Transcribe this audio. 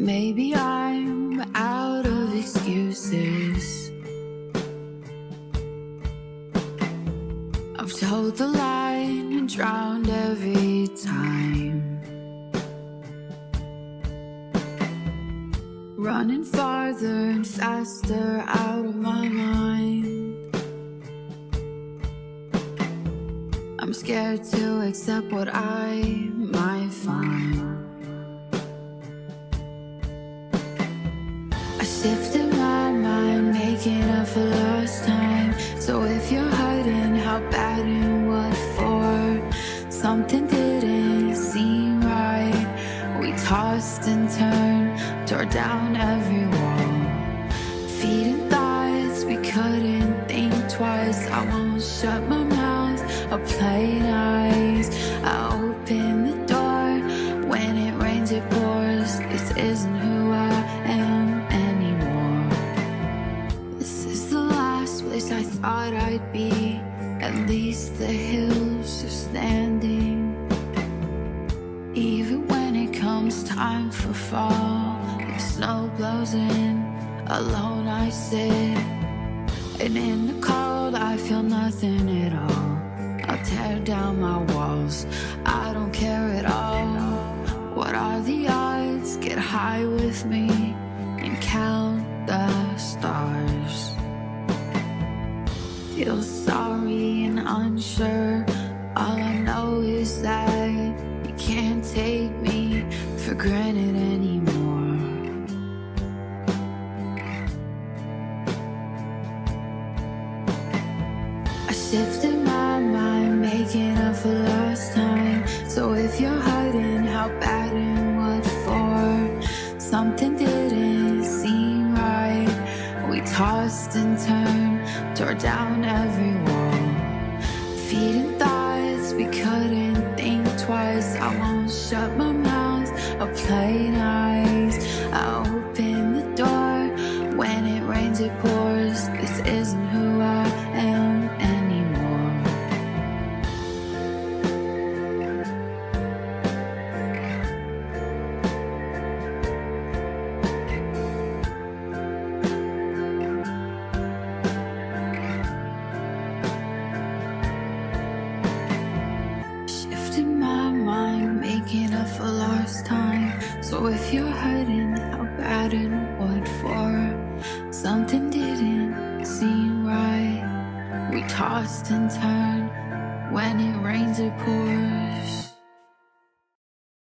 Maybe I'm out of excuses. I've told the line and drowned every time. Running farther and faster out of my mind. I'm scared to accept what I might find. I shifted my mind, making up for lost time. So if you're hurting, how bad and what for? Something didn't seem right. We tossed and turned, tore down every wall. Feeding thoughts, we couldn't think twice. I won't shut my mouth, I'll play nice. I open the door, when it rains it pours. This isn't who I am anymore. This is the last place I thought I'd be. At least the hills are standing. Even when it comes time for fall, the snow blows in, alone I sit. And in the cold I feel nothing at all. I'll tear down my walls, I don't care at all. What are the odds? Get high with me and count the stars. Feel sorry and unsure. All I know is that you can't take me for granted anymore. I shifted my mind, making up for lost time. So if you're hurting, how bad and what for? Something didn't seem right. We tossed and turned, tore down every wall. Feeding thoughts, we couldn't think twice. I won't shut my mouth, I'll play nice. I open the door, when it rains it pours. This isn't who I am anymore. Shifting my mind, making up for lost time. So if you're hurting, how bad and what for? Something didn't seem right. We tossed and turned, when it rains it pours.